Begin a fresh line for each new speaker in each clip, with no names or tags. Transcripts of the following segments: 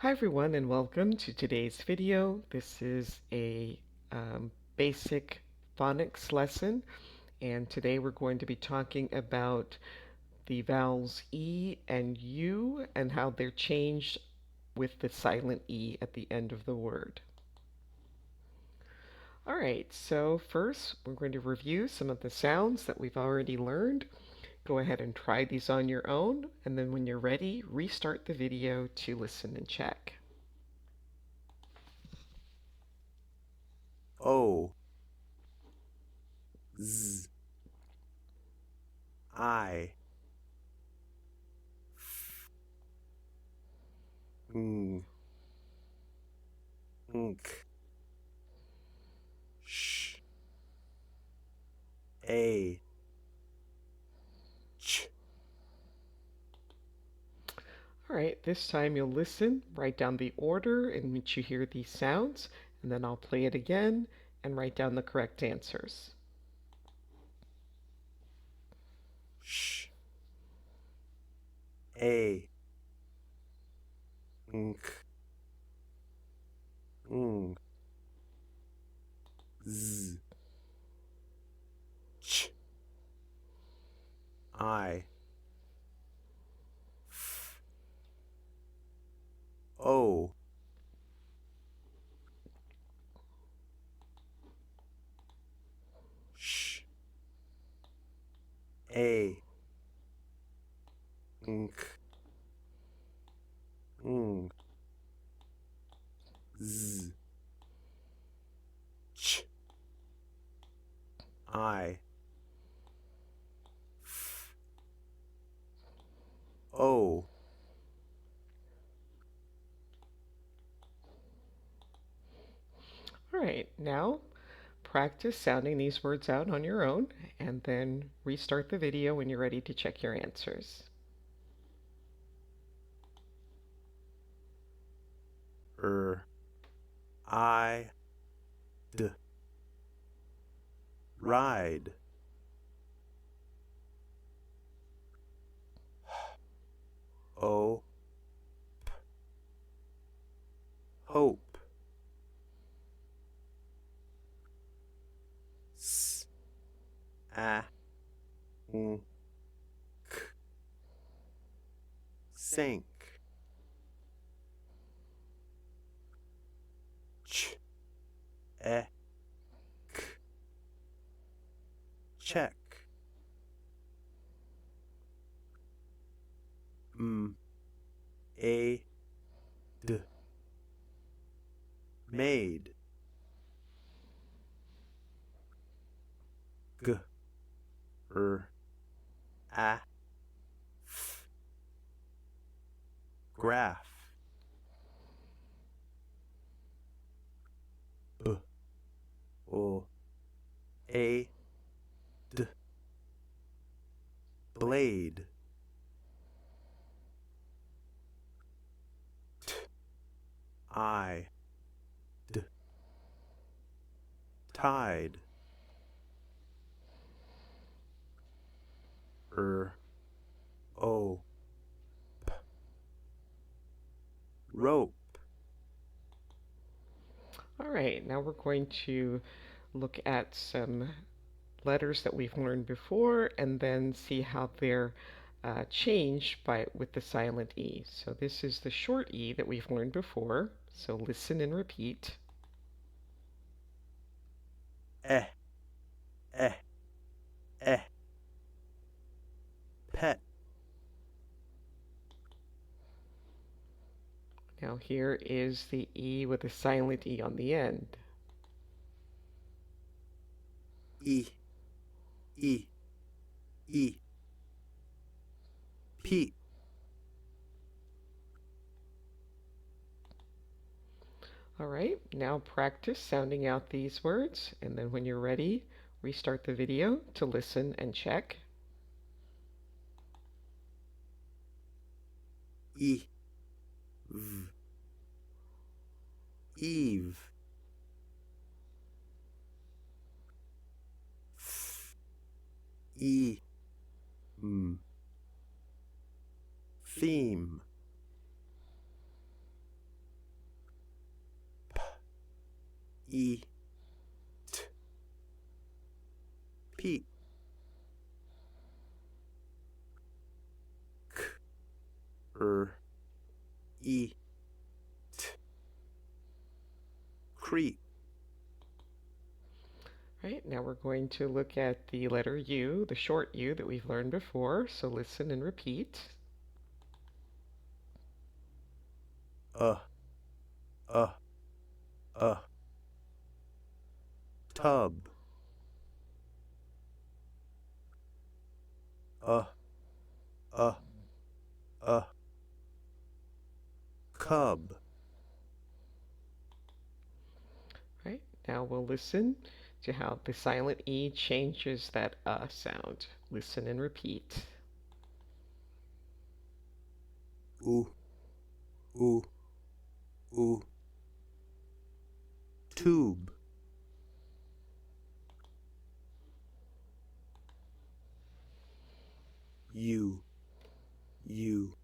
Hi everyone and welcome to today's video. This is a basic phonics lesson, and today we're going to be talking about the vowels E and U and how they're changed with the silent E at the end of the word. Alright, so first we're going to review some of the sounds that we've already learned. Go ahead and try these on your own, and then when you're ready, restart the video to listen and check.
O Z I F Ng Nk Sh A Ch.
All right, this time you'll listen, write down the order in which you hear these sounds, and then I'll play it again and write down the correct answers.
Sh A Nk Ng Z Ch I F O Sh A Nk Ng Z Ch I F O.
All right, now practice sounding these words out on your own, and then restart the video when you're ready to check your answers.
I D Ride. O Hope. S A N K Sink. Ch E K Check. M A D Made. G R A F Graph. B O A D Blade. T I D Tide. O P Rope.
All right, now we're going to look at some letters that we've learned before and then see how they're changed with the silent E. So this is the short E that we've learned before. So listen and repeat.
Eh Eh Eh Pet.
Now here is the E with a silent E on the end.
E E E Pete.
All right, now practice sounding out these words, and then when you're ready, restart the video to listen and check.
E V Eve. F E M Theme. E, T, peat, K, E, T, creep,
Right, now we're going to look at the letter U, the short U that we've learned before. So listen and repeat.
uh, uh, uh, tub, uh, uh, uh, cub,
Right, now we'll listen to how the silent E changes that sound. Listen and repeat.
oo, oo, oo, tube, U, U,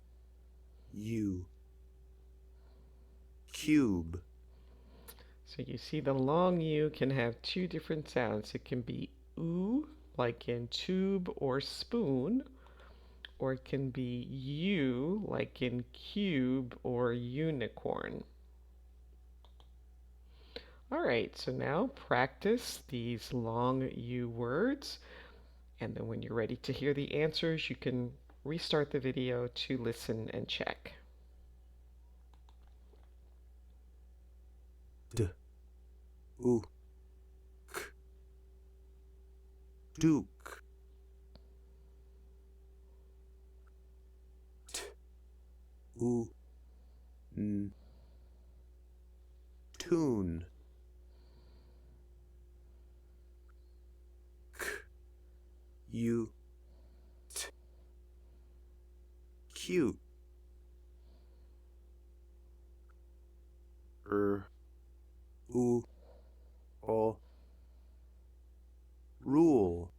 U, cube,
So you see the long U can have two different sounds. It can be oo, like in tube or spoon, or it can be U, like in cube or unicorn. All right, so now practice these long U words, and then when you're ready to hear the answers, you can restart the video to listen and check.
D, oo, k, duke, t, oo, n, tune, k, u, t, cute, oo, o, rule,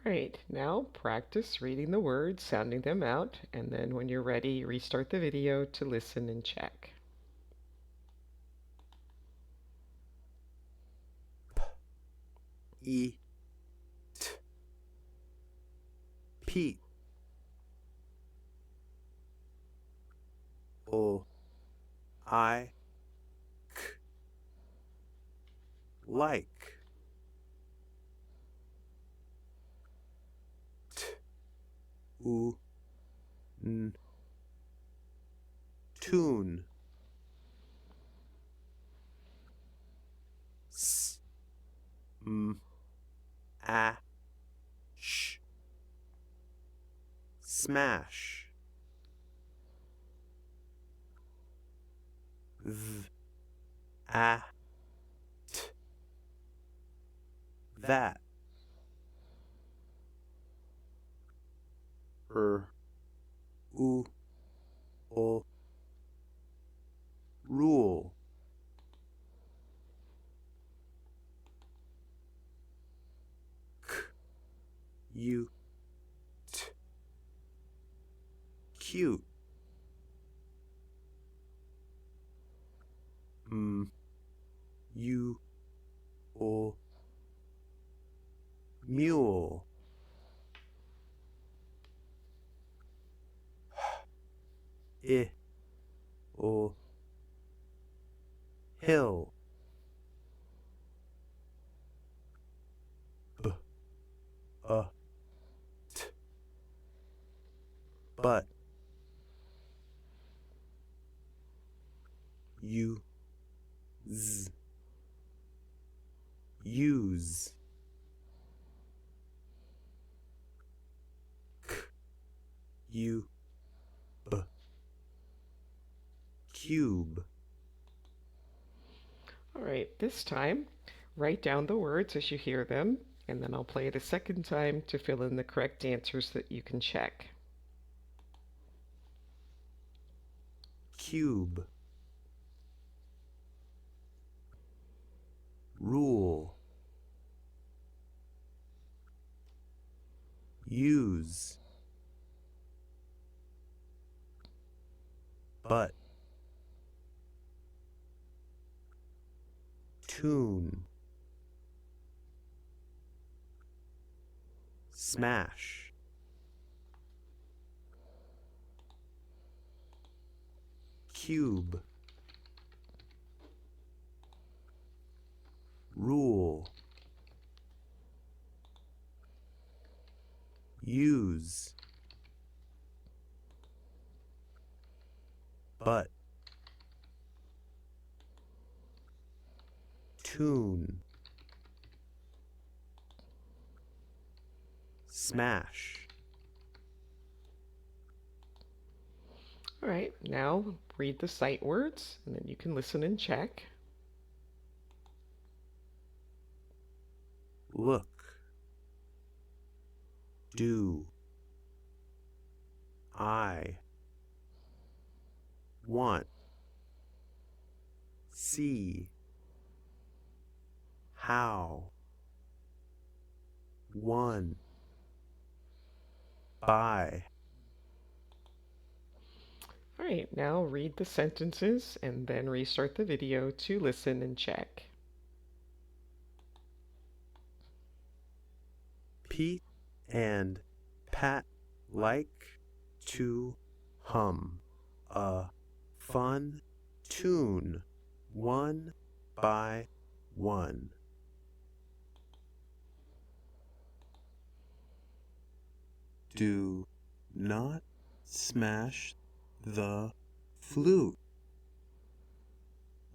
All right, now practice reading the words, sounding them out, and then when you're ready, restart the video to listen and check.
e, t, peat, o, I, k, like, t, oo, n, tune, s, m, a, sh, smash, v, a, t, that, oo, o, rule, k, u, t, cute, m, u, o, mule, I, o, hill, b, t, but, u, z, use, k, u, b, cube,
All right, this time, write down the words as you hear them, and then I'll play it a second time to fill in the correct answers that you can check.
cube, rule, use, but, tune, smash, cube, rule, use, but, tune, smash,
All right, now read the sight words and then you can listen and check.
look, do, I, want, see, how, one, by,
All right, now read the sentences and then restart the video to listen and check.
Pete and Pat like to hum a fun tune one by one. Do not smash the flute.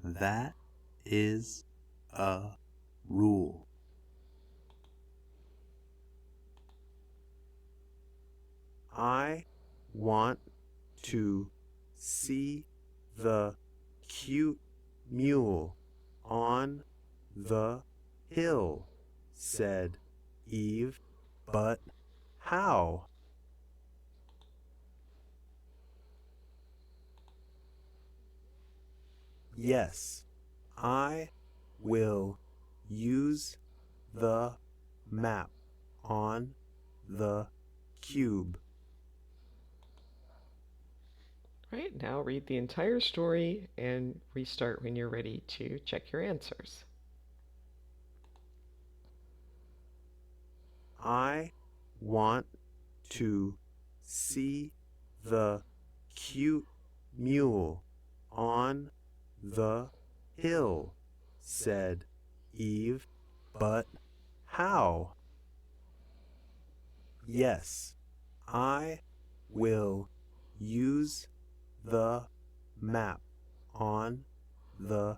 That is a rule. I want to see the cute mule on the hill, said Eve. But how? Yes, I will use the map on the cube.
All right, now read the entire story and restart when you're ready to check your answers.
I want to see the cute mule on the hill, said Eve. But how? Yes, I will use the map on the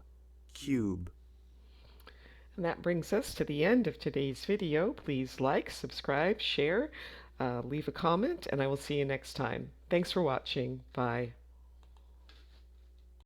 cube.
And that brings us to the end of today's video. Please like, subscribe, share, leave a comment, and I will see you next time. Thanks for watching. Bye.